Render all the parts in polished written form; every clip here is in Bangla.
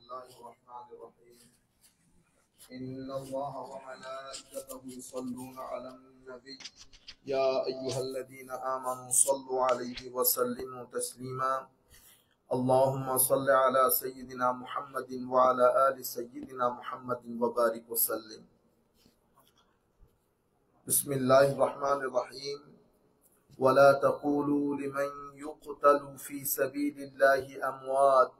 الله الرحمن الرحيم إن الله وملائكته يصلون على النبي يا أيها الذين آمنوا صلوا عليه وسلموا تسليما اللهم صل على سيدنا محمد وعلى آل سيدنا محمد وبارك وسلم بسم الله الرحمن الرحيم ولا تقولوا لمن يقتل في سبيل الله أموات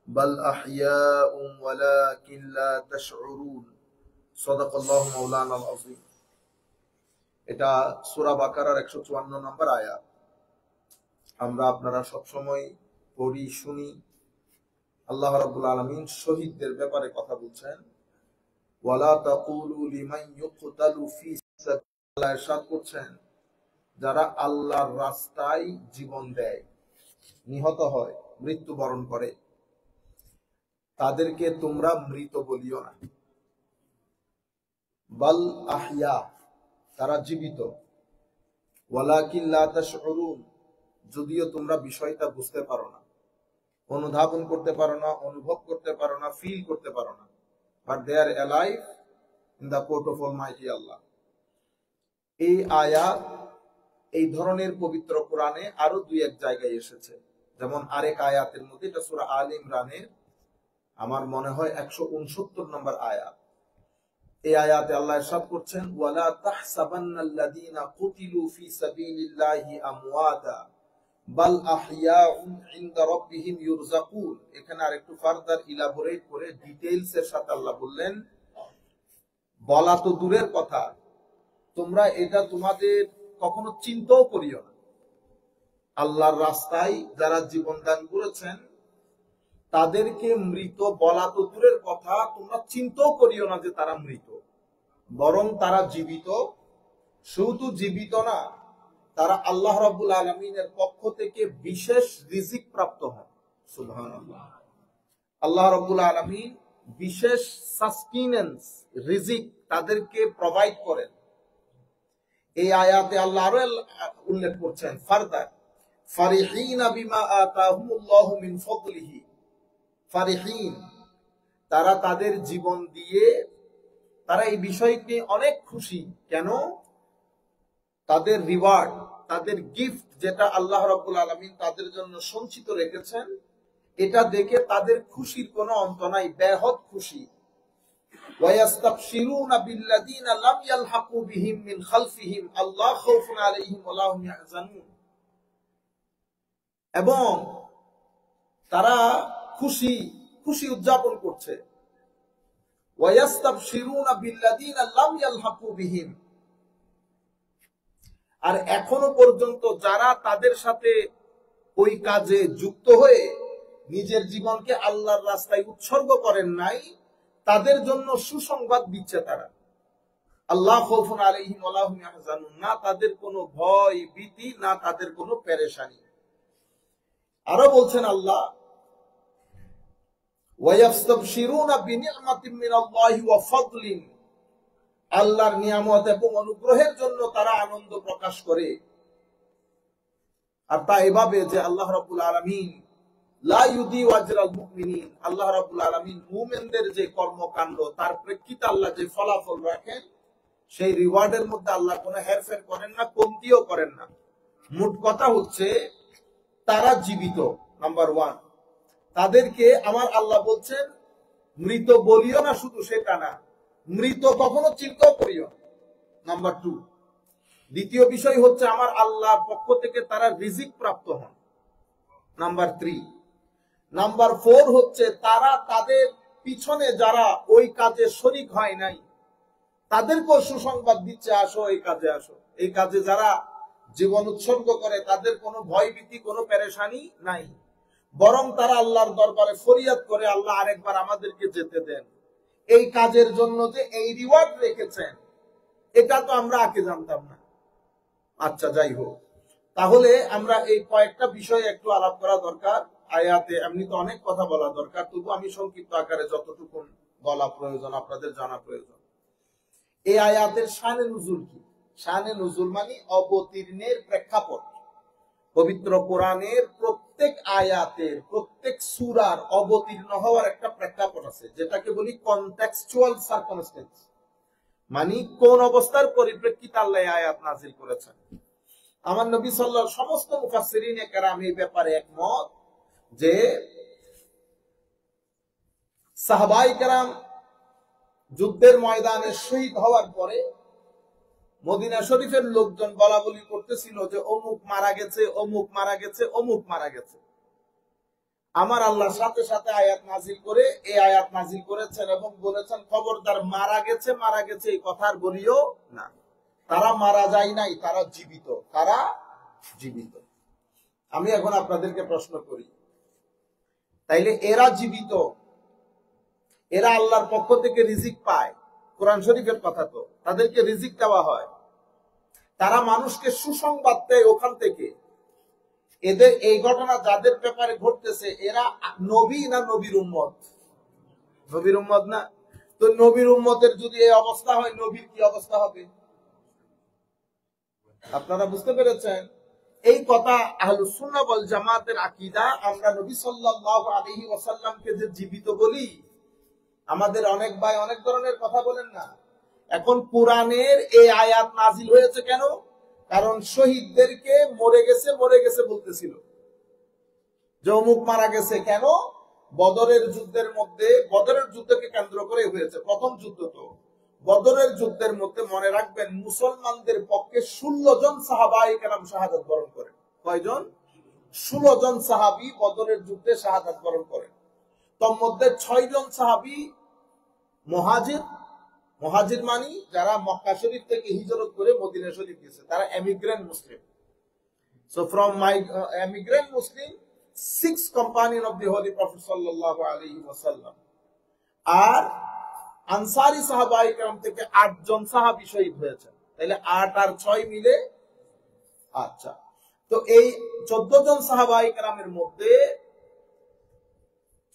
بل أحياء ولكن لا تشعرون صدق الله مولانا العظيم। এটা সূরা বাকারার 154 নম্বর আয়াত। আমরা আপনারা সব সময় পড়ি শুনি। আল্লাহ রাব্বুল আলামিন শহীদদের ব্যাপারে কথা বলছেন। ওয়ালা তাকুলু লিমান ইউকতালু ফি সাবিলিল্লাহ, ইরশাদ করছেন যারা আল্লাহর রাস্তায় জীবন দেয়, নিহত হয়, মৃত্যুবরণ করে, তাদেরকে তোমরা মৃত বলিও না। বাল আহইয়া, তারা জীবিত। ওয়ালাকিন লা তাশউরুন, যদিও তোমরা বিষয়টা বুঝতে পারো না, অনুধাবন করতে পারো না, অনুভব করতে পারো না, ফিল করতে পারো না, but they are alive in the court of almighty Allah. এই আয়াত এই ধরনের পবিত্র কোরআনে আরো দুই এক জায়গায় এসেছে। যেমন আরেক আয়াতের মধ্যে, এটা সূরা আল ইমরানের আমার মনে হয় 169 নম্বর আয়াত। এই আয়াতে আল্লাহ ইরশাদ করছেন ওয়ালা তাহসাবান্নাল্লাযীনা কুতিলু ফি সাবিলিল্লাহি আমওয়াতা বাল আহইয়াউন ইনদা রাব্বিহিম ইউরযাকুন। এখানে আরেকটু ফার্দার ইলাবোরেট করে ডিটেইলস এর সাথে আল্লাহ বললেন, বলা তো দূরের কথা, তোমরা এটা তোমাদের কখনো চিন্তাও করিও না। আল্লাহর রাস্তায় যারা জীবন দান করেছেন তাদেরকে মৃত বলা তো দূরের কথা, তোমরা চিন্তাও করিও না যে তারা মৃত, বরং তারা জীবিত। শুধু জীবিত না, তারা আল্লাহ রাব্বুল আলামিনের পক্ষ থেকে বিশেষ রিজিক প্রাপ্ত হন। সুবহানাল্লাহ। আল্লাহ রাব্বুল আলামিন বিশেষ সাস্টেনেন্স, রিজিক তাদেরকে প্রোভাইড করেন। এই আয়াতে আল্লাহ আরো উল্লেখ করছেন ফারদার, ফারিহিনা বিমা আতাহুমুল্লাহু মিন ফাদলিহি। ফারিহিন, তারা তাদের জীবন দিয়ে তারা এই বিষয়কে অনেক খুশি। কেন? তাদের রিওয়ার্ড, তাদের গিফট যেটা আল্লাহ রাব্বুল আলামিন তাদের জন্য সঞ্চিত রেখেছেন, এটা দেখে তাদের খুশির কোনো অন্ত নাই, বেহদ খুশি। ওয়ায়াস্তাবশিরুনা বিল্লাযীনা লাম ইয়ালহাকু বিহিম মিন খালফিহিম আল্লাহ খাউফুন আলাইহিম ওয়া লা হুম ইয়াহজানুন। এবং তারা খুশি খুশি উদযাপন করছে। ওয়ায়াস্তাবশিরুনা বিল্লাযীনা লাম ইয়ালহাকু বিহিম, আর এখনো পর্যন্ত যারা তাদের সাথে ওই কাজে যুক্ত হয়ে নিজের জীবনকে আল্লাহর রাস্তায় উৎসর্গ করেন নাই, তাদের জন্য সুসংবাদ দিচ্ছে তারা। আল্লাহ খাউফুন আলাইহিম ওয়া লা হুম ইয়াহজানুন, না তাদের কোনো ভয় ভীতি, না তাদের কোনো পেরেশানি। আরো বলছেন আল্লাহ ওয়ায়াস্তাবশিরুনা বিনি'মাতিন মিনাল্লাহি ওয়া ফাদলিন, আল্লাহর নিয়ামত এবং অনুগ্রহের জন্য তারা আনন্দ প্রকাশ করে। আর তা এভাবে যে আল্লাহ রাব্বুল আলামিন লা ইউদিউ আজরাল মুমিনিন, আল্লাহ রাব্বুল আলামিন মুমিনদের যে কর্মকাণ্ড তার প্রেক্ষিতে আল্লাহ যে ফলাফল রাখেন, সেই রিওয়ার্ডের মধ্যে আল্লাহ কোনো হেরফের করেন না, কমতিও করেন না। মোট কথা হচ্ছে তারা জীবিত, নাম্বার 1। তাদেরকে আমার আল্লাহ বলছেন মৃত বলিও না, শুধু সেটা না, মৃত কখনো চিন্তাও করিও না, নাম্বার 2। দ্বিতীয় বিষয় হচ্ছে আমার আল্লাহর পক্ষ থেকে তারা রিজিক প্রাপ্ত হন, নাম্বার 3। নাম্বার 4 হচ্ছে তারা তাদের পিছনে যারা ওই কাজে শরীক হয় নাই তাদেরকেও সুসংবাদ দিচ্ছে, আসো এই কাজে আসো। এই কাজে যারা জীবন উৎসর্গ করে তাদের কোনো ভয় ভীতি, কোনো পেরেশানি নাই, বরং তারা আল্লাহর দরবারে ফরিয়াদ করে, আল্লাহ আরেকবার আমাদেরকে যেতে দেন। এই কাজের জন্য যে এই রিওয়ার্ড রেখেছেন, এটা তো আমরা আগে জানতাম না। আচ্ছা, যাই হোক, তাহলে আমরা এই কয়েকটা বিষয়ে একটু আলাপ করা দরকার। আয়াতে এমনি তো অনেক কথা বলা দরকার, তবু আমি সংক্ষিপ্ত আকারে যতটুকু বলা প্রয়োজন আপনাদের জানা প্রয়োজন। এই আয়াতের শানে নুজুল কি? শানে নুজুল মানে অবতীর্ণের প্রেক্ষাপট। পবিত্র কোরআনের প্রত্যেক আয়াতের প্রত্যেক সূরার অবতীর্ণ হওয়ার একটা প্রেক্ষাপট আছে, যেটাকে বলি কনটেক্সচুয়াল সার্কামস্টেন্স, মানে কোন অবস্থার পরিপ্রেক্ষিতে আল্লাহ আয়াত নাজিল করেছেন। আমার নবী সাল্লাল্লাহু আলাইহি ওয়াসাল্লাম সমস্ত মুফাসসিরিনে কেরাম এই ব্যাপারে একমত যে সাহাবায়ে কেরাম যুদ্ধের ময়দানে শহীদ হওয়ার পরে মদিনা শরীফের লোকজন বলা বলি করতেছিল যে অমুক মারা গেছে, অমুক মারা গেছে, অমুক মারা গেছে। আমার আল্লাহ সাথে সাথে আয়াত নাজিল করে এই আয়াত নাজিল করেছেন এবং বলেছেন খবরদার মারা গেছে মারা গেছে এই কথা আর বলিও না। তারা মারা যায় নাই, তারা জীবিত, তারা জীবিত। আমি এখন আপনাদেরকে প্রশ্ন করি, তাইলে এরা জীবিত, এরা আল্লাহর পক্ষ থেকে রিজিক পায়, কোরআন শরীফের কথা তো, তাদেরকে রিজিক দেওয়া হয়, তারা মানুষকে সুসংবাদ দেয় ওখান থেকে। এদের এই ঘটনা যাদের ব্যাপারে ঘটতেছে এরা নবী না নবীর উম্মত? নবীর উম্মত না? তো নবীর উম্মতের যদি এই অবস্থা হয়, নবীর কি অবস্থা হবে? আপনারা বুঝতে পেরেছেন? এই কথা আহলুস সুন্নাহ ওয়াল জামাতের আকীদা। আমরা নবী সাল্লাল্লাহু আলাইহি ওয়াসাল্লামকে যে জীবিত বলি, আমাদের অনেক ভাই অনেক ধরনের কথা বলেন না। এখন কোরআনের এই আয়াত নাজিল হয়েছে কেন? কারণ শহীদদেরকে মরে গেছে মরে গেছে বলতেছিল, যে অমুক মারা গেছে। কেন? বদরের যুদ্ধের মধ্যে, বদরের যুদ্ধকে কেন্দ্র করে হয়েছে প্রথম যুদ্ধ। তো বদরের যুদ্ধের মধ্যে মনে রাখবেন মুসলমানদের পক্ষে 16 জন সাহাবায়ে কেরাম শাহাদাত বরণ করেন। কয়জন? 16 জন সাহাবী বদরের যুদ্ধে শাহাদাত বরণ করেন। তোর মধ্যে 6 জন সাহাবী মুহাজির। মুহাজির মানি যারা মক্কা শরীফ থেকে হিজরত করে মদিনা শরীফ গেছে, তারা এমিগ্রেন্ট মুসলিম। So from my emigrant Muslim, 6 companion of the Holy Prophet sallallahu alaihi wasallam, আর আনসারী সাহাবায়ে কেরাম থেকে 8 জন সাহাবী শহীদ হয়েছে। তাহলে 8 আর 6 মিলে, আচ্ছা, তো এই 14 জন সাহাবায়ে কেরামের মধ্যে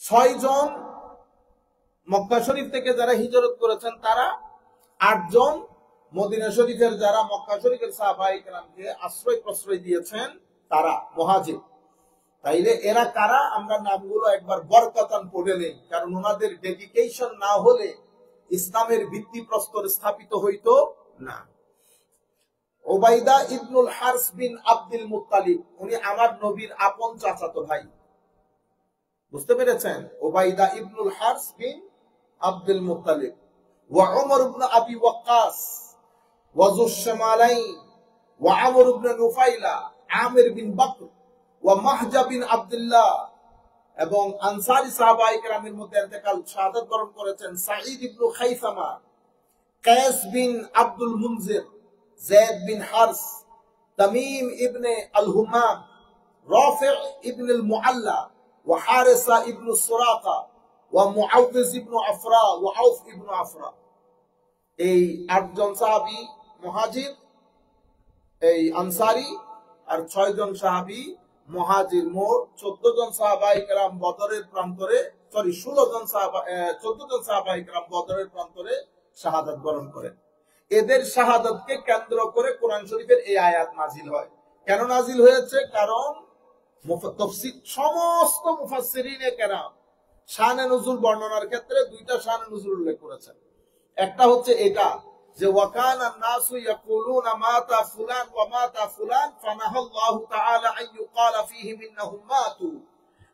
6 জন মক্কা শরীফ থেকে যারা হিজরত করেছেন তারা, 8 জন মদিনা শরীফের যারা মক্কা শরীফের সাহাবায়ে কেরামকে আশ্রয় প্রশ্রয় দিয়েছেন তারা মুহাজির। তাইলে এরা কারা? আমরা নামগুলো একবার বরকতান পড়ে নেই, কারণ ওনাদের ডেডিকেশন না হলে ইসলামের ভিত্তিপ্রস্তর স্থাপিত হইতো না। উবাইদা ইবনুল হারস বিন আব্দুল মুত্তালিব, উনি আমার নবীর আপন চাচাতো ভাই। বুঝতে পেরেছেন? উবাইদা ইবনুল হারস বিন আব্দুল মুত্তালিব। ওয়া উমর ইবনে আবি ওয়াক্কাস ওয়া যুশ শামালাইন ওয়া আমর ইবনে নুফাইলা, আমির বিন বকর ওয়া মাহজা বিন আব্দুল্লাহ। এবং আনসারী সাহাবায়ে কেরামের মধ্যে ইন্তেকাল শাহাদাত বরণ করেছেন সাঈদ ইবনে খাইসামা, কায়েস বিন আব্দুল মুনজির, যায়েদ বিন হারস, তামিম ইবনে আল হুমাম, রাফি' ইবনে আল মুআল্লা ওয়া হারিসা ইবনে সুরাকা ওয়া মুআউযিজ ইবনে আফরা ওয়া আউফ ইবনে আফরা। এই 8 জন সাহাবী মুহাজির, এই আনসারী, আর 6 জন সাহাবী মুহাজির। মোট 14 জন সাহাবায়ে কেরাম বদরের প্রান্তরে, 14 জন সাহাবায়ে কেরাম বদরের প্রান্তরে শাহাদাত বরণ করেন। এদের শাহাদাতকে কেন্দ্র করে কোরআন শরীফের এই আয়াত নাজিল হয়। কেন নাজিল হয়েছে? কারণ তাফসীর সমস্ত মুফাসসিরিনে কেরাম শানে নুজুল বর্ণনার ক্ষেত্রে 2টা শানে নুজুল উল্লেখ করেছেন। একটা হচ্ছে এটা যে ওয়াকানা নাসু ইয়াকুলুনা মাতা ফুলান ওয়া মাতা ফুলান ফানাহাল্লাহু তাআলা আন ইউকালা ফীহিম ইন্নাহুম মাতু।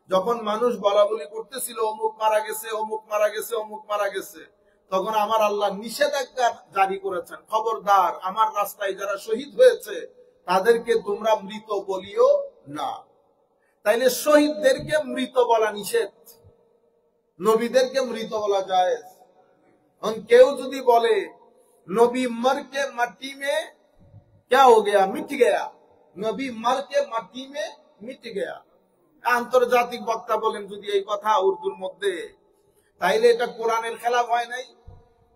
যখন মানুষ বলা বলি করতেছিল অমুক মারা গেছে, অমুক মারা গেছে, অমুক মারা গেছে, তখন আমার আল্লাহ নিষেধাজ্ঞা জারি করেছেন, খবরদার আমার রাস্তায় যারা শহীদ হয়েছে তাদেরকে তোমরা মৃত বলিও না। তাইলে শহীদদেরকে মৃত বলা নিষেধ, নবীদেরকে মৃত বলা জায়েজ। কেউ যদি বলে নবী মর কে মাটি মে क्या हो गया, मिट गया, নবী মর কে মাটি মে মিট গয়া, আন্তর্জাতিক বক্তা বলেন যদি এই কথা উর্দুর মধ্যে, তাইলে এটা কোরআনের খেলাফ হয় নাই?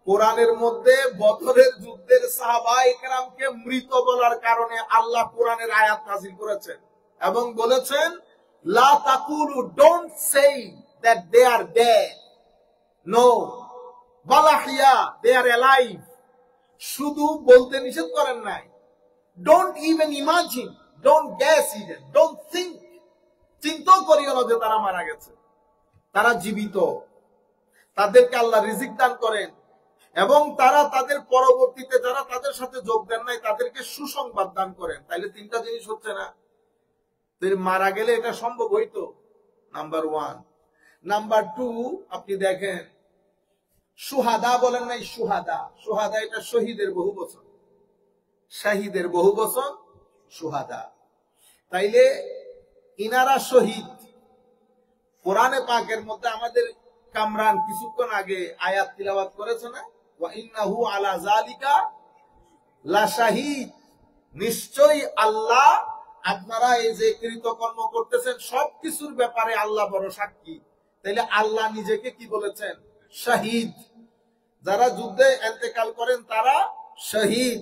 কোরআনের মধ্যে বদরের যুদ্ধের সাহাবায়ে কেরামকে মৃত বলার কারণে আল্লাহ কোরআনের আয়াত নাযিল করেছেন এবং বলেছেন লা তাকুলু, don't say that they are dead, no, বালাহিয়া, দে আর অ্যালাইভ। শুধু বলতে নিষেধ করেন নাই, don't even imagine, don't guess even, don't think, চিন্তাও করিও না যে তারা মারা গেছে, তারা জীবিত, তাদেরকে আল্লাহ রিজিক দান করেন এবং তারা তাদের পরবর্তীতে যারা তাদের সাথে যোগ দেন নাই তাদেরকে সুসংবাদ দান করেন। তাইলে তিনটা জিনিস হচ্ছে না? মারা গেলে এটা সম্ভব হইতো, নাম্বার ওয়ান। নাম্বার টু, আপনি দেখেন সুহাদা বলেন নাই, সুহাদা, সুহাদা এটা শহীদের বহু বচন, শাহিদের বহু বচন সুহাদা। তাইলে ইনারা শহীদ। কোরআনে পাকের মধ্যে আমাদের কামরান কিছুক্ষণ আগে আয়াত তিলাওয়াত করেছে না, ওয়া ইন্নাহু আলা যালিকা লাশাহিদ, নিশ্চয়ই আল্লাহ আপনারা এই যে কৃতকর্ম করতেছেন সবকিছুর ব্যাপারে আল্লাহ বড় সাক্ষী। তাইলে আল্লাহ নিজেকে কি বলেছেন? শহীদ। যারা যুদ্ধে ইন্তেকাল করেন তারা শহীদ।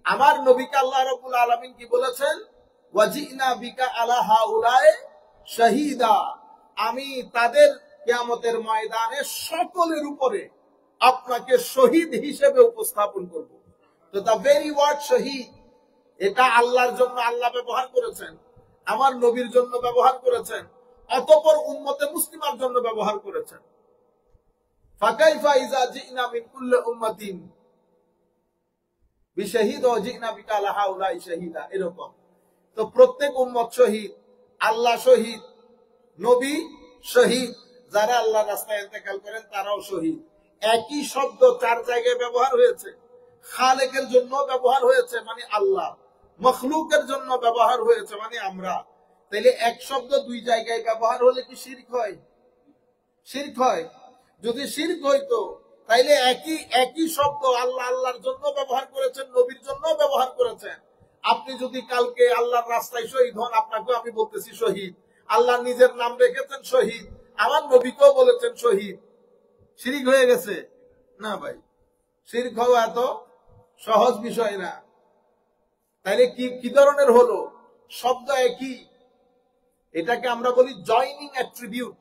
আমার নবীকে আল্লাহ রাব্বুল আলামিন কি বলেছেন? ওয়াজিনা বিকা আলা হাউলায়ে শাহীদা, আমি তাদের কিয়ামতের ময়দানে সকলের উপরে আপনাকে শহীদ হিসেবে উপস্থাপন করব। তো দ্য ভেরি ওয়ার্ড শহীদ, এটা আল্লাহর জন্য আল্লাহ ব্যবহার করেছেন, আমার নবীর জন্য ব্যবহার করেছেন, অতঃপর উম্মতে মুসলিমার জন্য ব্যবহার করেছেন। ফাকাইফা ইযা জিনা মিন কুল্লি উম্মাতিন বিশাহিদ ওয়া জিনা বিকা আলা হাউলাই শাহীদা, এরকম। তো প্রত্যেক উম্মত শহীদ, আল্লাহ শহীদ, নবী শহীদ, যারা আল্লাহর রাস্তায় ইন্তেকাল করেন তারাও শহীদ। একই শব্দ চার জায়গায় ব্যবহার হয়েছে। খালেকের জন্য ব্যবহার হয়েছে মানে আল্লাহ, মখলুকের জন্য ব্যবহার হয়েছে মানে আমরা। তাইলে এক শব্দ দুই জায়গায় ব্যবহার হলে কি শিরক হয়? শিরক হয়। যদি শিরক হইতো তাইলে একই শব্দ আল্লাহ আল্লাহর জন্য ব্যবহার করেছেন, নবীর জন্য ব্যবহার করেছেন। আপনি যদি কালকে আল্লাহর রাস্তায় শহীদ হন, আপনাকেও আমি বলতেছি শহীদ, আল্লাহ নিজের নাম রেখেছেন শহীদ, আমার নবীকেও বলেছেন শহীদ। শিরক হয়ে গেছে না ভাই? শিরক হওয়া এত সহজ বিষয় না। তাইলে কি ধরনের হলো? শব্দ একই, এটাকে আমরা বলি জয়নিং অ্যাট্রিবিউট।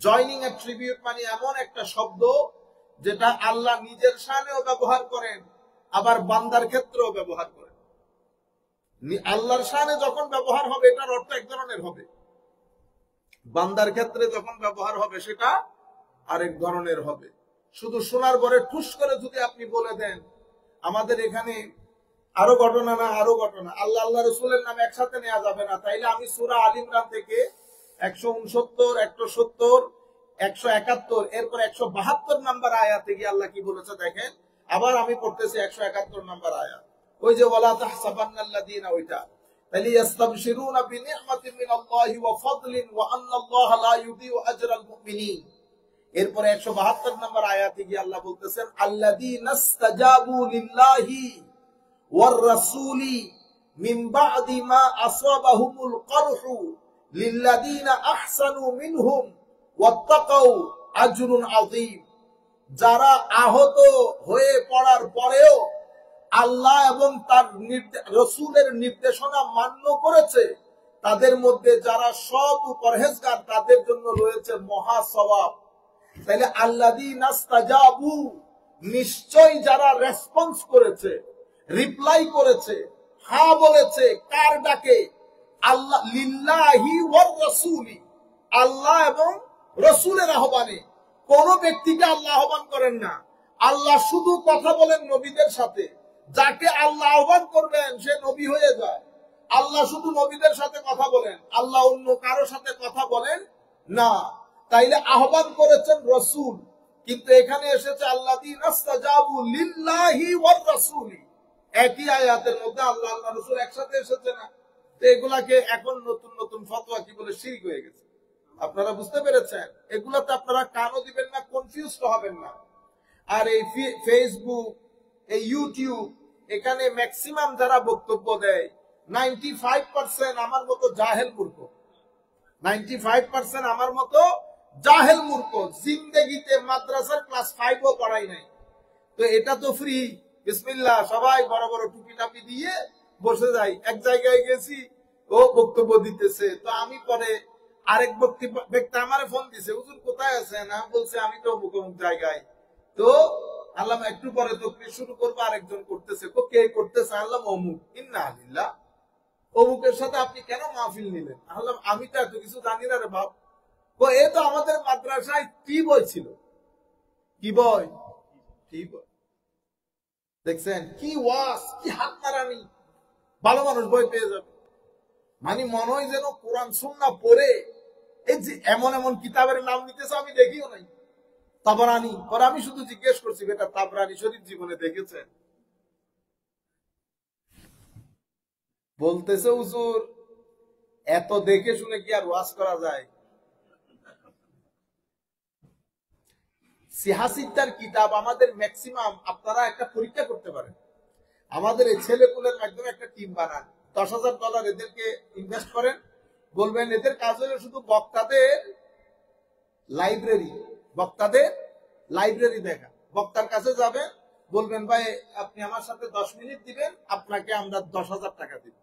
জয়নিং অ্যাট্রিবিউট মানে এমন একটা শব্দ যেটা আল্লাহ নিজের শানেও ব্যবহার করেন, আবার বান্দার ক্ষেত্রেও ব্যবহার করেন। আল্লাহর শানে যখন ব্যবহার হবে এটার অর্থ এক ধরনের হবে, বান্দার ক্ষেত্রে যখন ব্যবহার হবে সেটা আরেক ধরনের হবে। শুধু শোনার পরে ঠুস করে যদি আপনি বলে দেন, আমাদের এখানে আরো ঘটনা না আরো ঘটনা, আল্লাহ আল্লাহ রসুলের নাম একসাথে নেওয়া যাবে না। তাইলে আমি সূরা আল ইমরান থেকে 169, 170, 171, এরপর 172 নাম্বার আয়াতে গিয়ে আল্লাহ কি বলেছে দেখেন। আবার আমি পড়তেছি 171 নাম্বার আয়াত, ওই যে ওয়ালা তাহসাবান্নাল্লাযীনা, ওইটা। তাইলে ইস্তাবশিরুনা বিনি'মাতিন মিনাল্লাহি ওয়া ফাদলিন ওয়া আন্নাল্লাহা লা ইউযিউ আজরাল মুমিনিন। এরপর 172 নাম্বার আয়াতে গিয়ে আল্লাহ বলতেছেন আল্লাযীনা ইসতাজাবু লিল্লাহি ওয়ার রাসূলি মিন বা'দি মা আসাবাহুমুল করহু লিল্লাযীনা আহসানু মিনহুম ওয়াত্তাকাউ আজরুন আযীম। যারা আহত হয়ে পড়ার পরেও আল্লাহ এবং তার রাসূলের নির্দেশনা মান্য করেছে, তাদের মধ্যে যারা সৎ ও পরহেজগার তাদের জন্য রয়েছে মহা সওয়াব। তাইলে আল্লাযীনা ইসতাজাবু, নিশ্চয় যারা রেসপন্স করেছে, রিপ্লাই করেছে, হ্যাঁ বলেছে, কার ডাকে? আল্লাহ লিল্লাহি ওয়ার রাসূলি, আল্লাহ এবং রাসূলের আহ্বানে। কোন ব্যক্তিকে আল্লাহ আহ্বান করেন না, আল্লাহ শুধু কথা বলেন নবীদের সাথে। যাকে আল্লাহ আহ্বান করবেন সে নবী হয়ে যায়। আল্লাহ শুধু নবীদের সাথে কথা বলেন, আল্লাহ অন্য কারো সাথে কথা বলেন না। তাইলে আহ্বান করেছেন রাসূল, কিন্তু এখানে এসেছে আল্লাযীনা ইসতাজাবু লিল্লাহি ওয়ার রাসূলি। একই আয়াতের মধ্যে আল্লাহ আল্লাহ রাসূল একসাথে এসেছে না? তো এগুলাকে এখন নতুন নতুন ফতোয়া কি বলে শিরক হয়ে গেছে। আপনারা বুঝতে পেরেছেন? এগুলাতে আপনারা কানও দিবেন না, কনফিউজড হবেন না। আর এই ফেসবুক, এই ইউটিউব, এখানে ম্যাক্সিমাম যারা বক্তব্য দেয় 95% আমার মতো জাহেল মূর্খ। 95% আমার মতো জাহেল মূর্খ, জিন্দেগিতে মাদ্রাসার ক্লাস 5ও পড়াই নাই। তো এটা তো ফ্রি, বিসমিল্লাহ, সবাই বড় বড় টুপি টাপি দিয়ে বসে যাই। এক জায়গায় গেছি, ও বক্তব্য দিতেছে, তো আমি পরে আরেক ব্যক্তি আমার ফোন দিছে, হুজুর কোথায় আছেন? আমি বলছি আমি তো অমুক অমুক জায়গায়। তো আল্লাহ একটু পরে তো শুরু করবো, আরেকজন করতেছে, কে করতেছে? আল্লাহ অমুক। ইন্না লিল্লাহ, অমুকের সাথে আপনি কেন মাহফিল নিলেন? আমি তো এত কিছু জানি না রে বাপ। এ তো আমাদের মাদ্রাসায় টি বই ছিল। কি বই? টি বই। দেখছেন কি ওয়াজ, কি হাত নাড়ানি। ভালো মানুষ বই পেয়ে যাবে। মানে মনে হয় যেন কোরআন সুন্নাহ পড়ে এই যে এমন এমন কিতাবের নাম নিতেছে আমি দেখিও নাই। তাবরানি, পরে আমি শুধু জিজ্ঞেস করছি বেটা তাবরানি শরীফ জীবনে দেখেছেন? বলতেছে হুজুর এত দেখে শুনে কি আর ওয়াজ করা যায়? সিহাসিদ্দার কিতাব আমাদের ম্যাক্সিমাম আপনারা একটা পরীক্ষা করতে পারেন। আমাদের এই ছেলেপুলের মাধ্যমে একটা টিম বানান, $10,000 এদেরকে ইনভেস্ট করেন, বলবেন এদের কাজ হলো শুধু বক্তাদের লাইব্রেরি দেখা। বক্তার কাছে যাবেন, বলবেন ভাই আপনি আমার সাথে 10 মিনিট দিবেন, আপনাকে আমরা 10,000 টাকা দিব।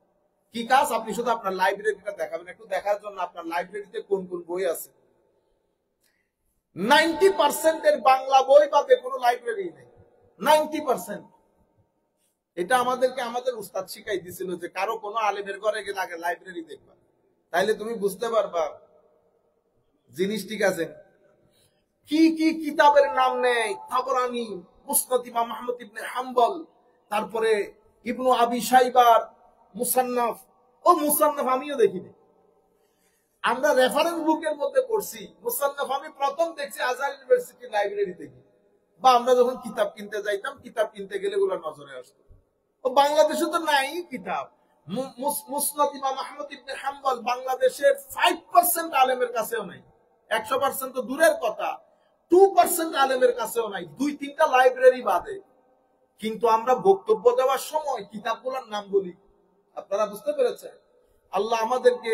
কি কাজ? আপনি শুধু আপনার লাইব্রেরিটা দেখাবেন, একটু দেখার জন্য আপনার লাইব্রেরিতে কোন কোন বই আছে। 90% এর বাংলা বই বাদে কোনো লাইব্রেরি নেই। 90%। এটা আমাদেরকে আমাদের উস্তাদ শিখাই দিছিল যে কারো কোনো আলেমের ঘরে গেলে আগে লাইব্রেরি দেখবা, তাইলে তুমি বুঝতে পারবা জিনিস ঠিক আছে। কি কি কিতাবের নাম নেই? তাবরানি, মুসনাদ ইমাম আহমদ ইবনে হাম্বল, তারপরে ইবনু আবি শাইবার মুসান্নাফ। মুসান্নাফ আমিও দেখিনি, আমরা রেফারেন্স বুকের মধ্যে পড়ছি। মুসান্নাফ আমি প্রথম দেখছি আজহার ইউনিভার্সিটি লাইব্রেরিতে গিয়ে, বা আমরা যখন কিতাব কিনতে যাইতাম, কিতাব কিনতে গেলে ওগুলো নজরে আসতো। বাংলাদেশে তো নাই কিতাব। মুসনাদ ইমাম আহমদ ইবনে হাম্বল বাংলাদেশের 5% আলেমের কাছেও নাই। 100% তো দূরের কথা, 2% আলেমের কাছেও নাই, 2-3টা লাইব্রেরি বাদে। কিন্তু আমরা বক্তব্য দেওয়ার সময় কিতাবগুলোর নাম বলি। আপনারা বুঝতে পেরেছেন? আল্লাহ আমাদেরকে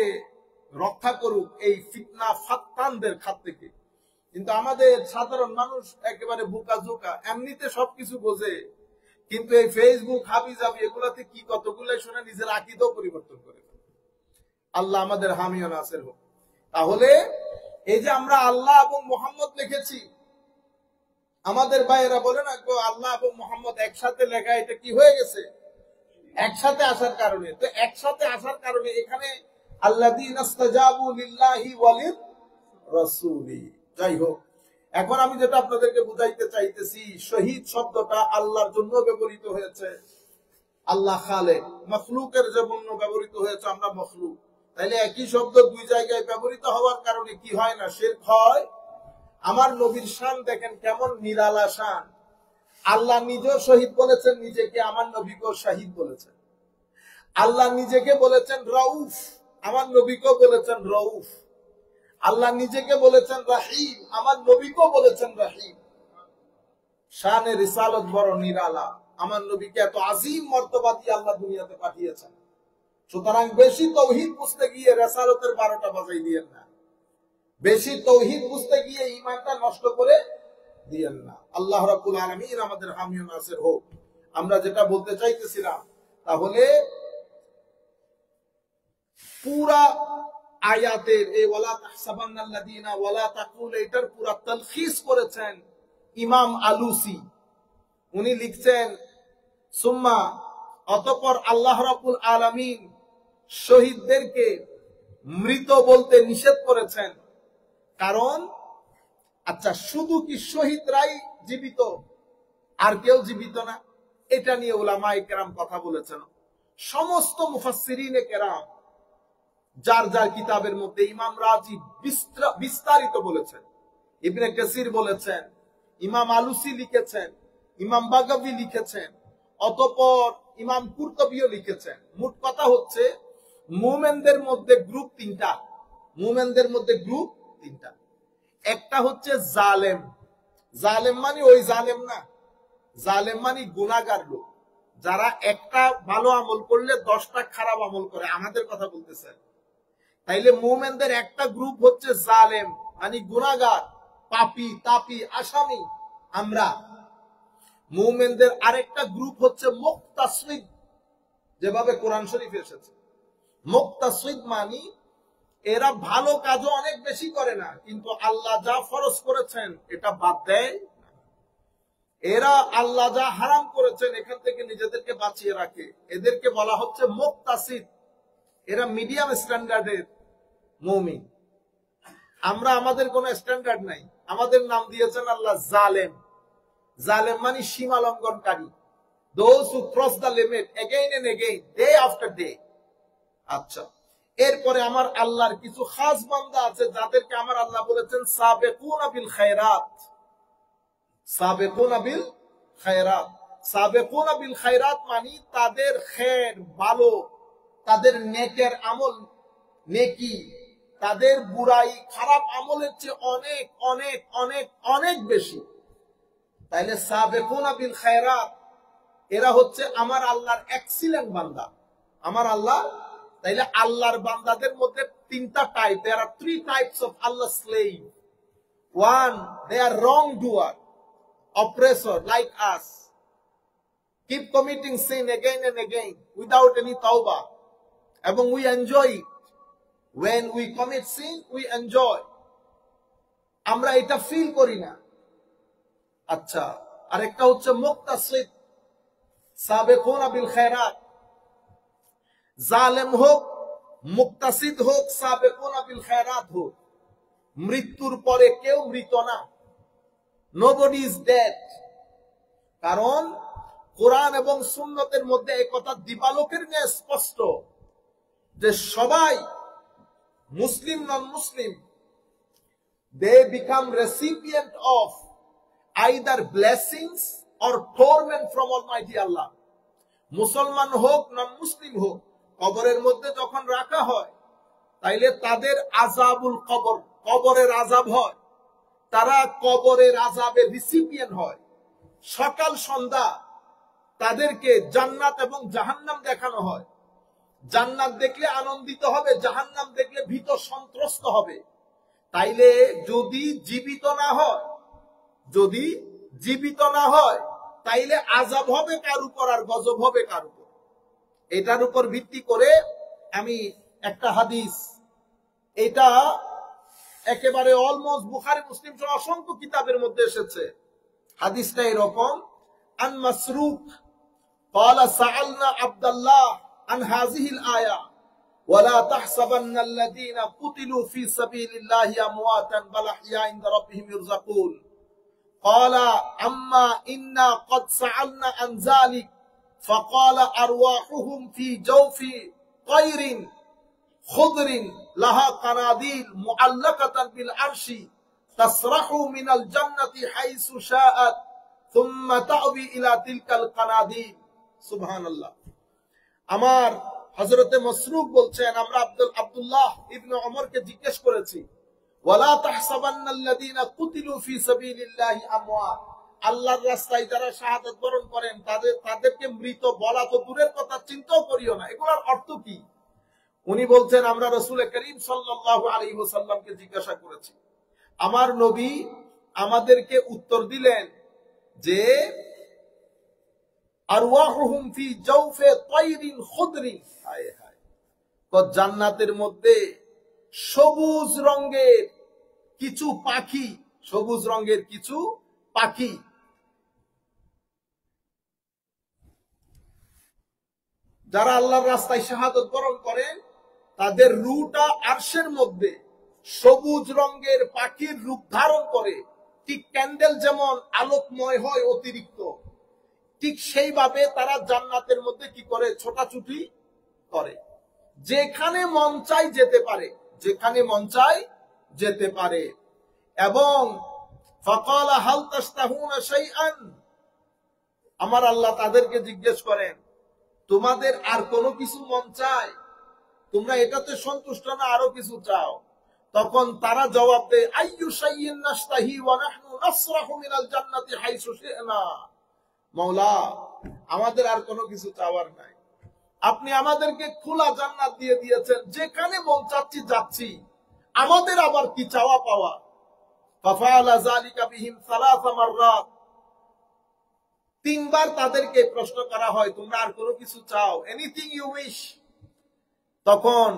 রক্ষা করুক এই ফিতনা ফাত্তানদের হাত থেকে। কিন্তু আমাদের সাধারণ মানুষ একেবারে বোকা জোকা, এমনিতে সবকিছু বোঝে, কিন্তু এই ফেসবুক হাবি জাবি এগুলাতে কি কতগুলো শুনে নিজের আকীদাও পরিবর্তন করে। আল্লাহ আমাদের হামি ও নাসির হোক। তাহলে এই যে আমরা আল্লাহ এবং মোহাম্মদ লিখেছি, আমাদের ভাইয়েরা বলে না আল্লাহ এবং মোহাম্মদ একসাথে লেখা, এটা কি হয়ে গেছে? একসাথে আসার কারণে। তো একসাথে আসার কারণে এখানে আল্লাযীনা ইসতাজাবু লিল্লাহি ওয়ালির রাসূলি। যাই হোক, এখন আমি যেটা আপনাদেরকে বুঝাইতে চাইতেছি, শহীদ শব্দটা আল্লাহর জন্য ব্যবহৃত হয়েছে। আল্লাহ খালেক, মখলুকের জন্য ব্যবহৃত হয়েছে, আমরা মখলুক। তাইলে একই শব্দ দুই জায়গায় ব্যবহৃত হওয়ার কারণে কি হয় না? শিরক হয়। আমার নবীর শান দেখেন কেমন নিরালা শান। আল্লাহ নিজেও শহীদ বলেছেন নিজেকে, আমার নবীকেও শহীদ বলেছেন। আল্লাহ নিজেকে বলেছেন রাউফ, আমার নবীকেও বলেছেন রাউফ। আল্লাহ নিজেকে বলেছেন রাহিম, আমার নবীকেও বলেছেন রাহিম। শানে রিসালত বড় নিরালা। আমার নবীকে এত আজিম মর্তবা দিয়ে আল্লাহ দুনিয়াতে পাঠিয়েছেন। সুতরাং বেশি তৌহিদ বুঝতে গিয়ে রিসালতের 12টা বাজাই দিয়েন না, বেশি তৌহিদ বুঝতে গিয়ে ঈমানটা নষ্ট করে দিয়েন না। আল্লাহ রাব্বুল আলামিন আমাদের হামি ও নাসির হোক। আমরা যেটা বলতে চাইতেছিলাম, তাহলে পুরা আয়াতের এই ওয়ালা তাহসাবান্নাল্লাযীনা ওয়ালা তাকুল, এটার পুরা তালখিস করেছেন ইমাম আলুসি। উনি লিখছেন সুম্মা, অতঃপর আল্লাহ রাব্বুল আলামিন শহীদদেরকে মৃত বলতে নিষেধ করেছেন। কারণ আচ্ছা, শুধু কি শহীদরাই জীবিত, আর কেউ জীবিত না? এটা নিয়ে উলামায়ে কেরাম কথা বলেছেন। সমস্ত মুফাসসিরিনে কেরাম যার যার কিতাবের মধ্যে, ইমাম রাজি বিস্তারিত বলেছেন, ইবনে কাসির বলেছেন, ইমাম আলুসি লিখেছেন, ইমাম বাগাবী লিখেছেন, অতঃপর ইমাম কুরতুবীও লিখেছেন। মোট কথা হচ্ছে মুমিনদের মধ্যে গ্রুপ 3টা। মুমিনদের মধ্যে গ্রুপ 3টা। একটা হচ্ছে জালেম। জালেম মানে ওই জালেম না, জালেম মানে গুনাহগার লোক, যারা একটা ভালো আমল করলে 10টা খারাপ আমল করে, আমাদের কথা বলতেছেন। তাইলে মুমিনদের একটা গ্রুপ হচ্ছে জালেম, মানে গুনাহগার, পাপী, তাপী, আসামি আমরা। মুমিনদের আরেকটা গ্রুপ হচ্ছে মুক্তাসিদ, যেভাবে কোরআন শরীফে এসেছে। মুক্তাসিদ মানে এরা ভালো কাজও অনেক বেশি করে না, কিন্তু আল্লাহ যা ফরজ করেছেন এটা বাদ দেয়। এরা আল্লাহ যা হারাম করেছেন এখান থেকে নিজেদেরকে বাঁচিয়ে রাখে। এদেরকে বলা হচ্ছে মুক্তাসিদ। এরা মিডিয়াম স্ট্যান্ডার্ডের মুমিন। আমরা আমাদের কোনো স্ট্যান্ডার্ড নাই, আমাদের নাম দিয়েছেন আল্লাহ জালেম। জালেম মানে সীমা লঙ্ঘনকারী, those who cross the limit again and again, day after day। আচ্ছা, এরপরে আমার আল্লাহর কিছু খাস বান্দা আছে যাদেরকে আমার আল্লাহ বলেছেন সাবেকুনা বিল খায়রাত। সাবেকুনা বিল খায়রাত, সাবেকুনা বিল খায়রাত মানে তাদের খের ভালো, তাদের নেকের আমল, নেকি তাদের বুরাই খারাপ আমলের চেয়ে অনেক অনেক অনেক অনেক বেশি। তাইলে সাবেকুনা বিল খায়রাত এরা হচ্ছে আমার আল্লাহর এক্সিলেন্ট বান্দা, আমার আল্লাহ। তাইলে আল্লাহর বান্দাদের মধ্যে তিনটা type, there are three types of Allah's slave. One, they are wrongdoer, oppressor like us, keep committing sin again and again without any tawbah, এবং we enjoy it. When we commit sin, we enjoy, আমরা এটা ফিল করি না। আচ্ছা, আরেকটা হচ্ছে মুক্তাসিদ, সাবেকুনা বিল খায়রাত। জালেম হোক, মুক্তাসিদ হোক, সাবেকুনা বিল খায়রাত হোক, মৃত্যুর পরে কেউ মৃত না, nobody is dead। কারণ কোরআন এবং সুন্নতের মধ্যে এই কথা দিবালোকের ন্যায় স্পষ্ট যে সবাই, মুসলিম non Muslim, they become recipient of either blessings or torment from Almighty Allah। মুসলমান হোক নন মুসলিম হোক, কবরের মধ্যে যখন রাখা হয় তাইলে তাদের আযাবুল কবর, কবরের আযাব হয়, তারা কবরের আযাবের রিসিপিয়েন্ট হয়। সকাল সন্ধ্যা তাদেরকে জান্নাত এবং জাহান্নাম দেখানো হয়। জান্নাত দেখলে আনন্দিত হবে, জাহান্নাম দেখলে ভীত সন্ত্রস্ত হবে। তাইলে যদি জীবিত না হয়, যদি জীবিত না হয় তাইলে আযাব হবে কার উপর আর গজব হবে কার উপর? এটার উপর ভিত্তি করে আমি একটা হাদিস, এটা একেবারে অলমোস্ট বুখারী মুসলিম সহ অসংখ্য কিতাবের মধ্যে এসেছে। হাদিসটা এরকম, আন মাসরুক قال سألنا عبد الله عن هذه الآية ولا تحسبن الذين قتلوا في سبيل الله أمواتا بل أحياء عند ربهم يرزقون قال أما إنا قد سألنا عن ذلك فقال أرواحهم في جوف طير خضر لها قناديل معلقة بالعرش تسرح من الجنة حيث شاءت ثم تأوي إلى تلك القناديل। সুবহানাল্লাহ। আমার হযরতে মাসরুক বলছেন, আমরা আব্দুল্লাহ ইবনে ওমরকে জিজ্ঞেস করেছি, ওয়ালা তাহসাবান্নাল্লাযীনা কুতিলু ফি সাবিলিল্লাহি আমওয়াত, আল্লাহর রাস্তায় যারা শাহাদাত বরণ করেন তাদেরকে মৃত বলা তো দূরের কথা, চিন্তাও করিও না। এগুলোর অর্থ কি? উনি বলছেন, আমরা রাসূল করিম সাল্লাল্লাহু আলাইহি ওয়াসাল্লামকে জিজ্ঞাসা করেছি, আমার নবী আমাদেরকে উত্তর দিলেন যে আরওয়াহুম ফি জাওফি তায়রিন খুদরিন, হায় হায়, তো জান্নাতের মধ্যে সবুজ রঙের কিছু পাখি, সবুজ রঙের কিছু পাখি, যারা আল্লাহর রাস্তায় শাহাদাত বরণ করেন তাদের রূহটা আরশের মধ্যে সবুজ রঙের পাখির রূপ ধারণ করে। ঠিক ক্যান্ডেল যেমন আলোকময় হয় অতিরিক্ত, ঠিক সেইভাবে তারা জান্নাতের মধ্যে কি করে? ছোটাছুটি করে, যেখানে মন চাই যেতে পারে, যেখানে মন চাই যেতে পারে। এবং ফাকালা হাল তাস্তাহুনা শাইআন, আমার আল্লাহ তাদেরকে জিজ্ঞেস করেন, তোমাদের আর কোনো কিছু মন চায়? তোমরা এটাতে সন্তুষ্ট না, আরো কিছু চাও? তখন তারা জবাব দেয়, আইয়ু শাইইন নাস্তাহি ওয়া নাহনু নাসরাহু মিনাল জান্নাতি হাইসু শি'না। মাওলা, আমাদের আর কোনো কিছু চাওয়ার নাই, আপনি আমাদেরকে খোলা জান্নাত দিয়ে দিয়েছেন, যেখানে মন চাচ্ছি যাচ্ছি, আমাদের আবার কি চাওয়া পাওয়া? ফাফালা যালিকা বিহিম সালাসা মাররাত, তিনবার তাদেরকে প্রশ্ন করা হয়, তোমরা আর কোনো কিছু চাও? Anything you wish. তখন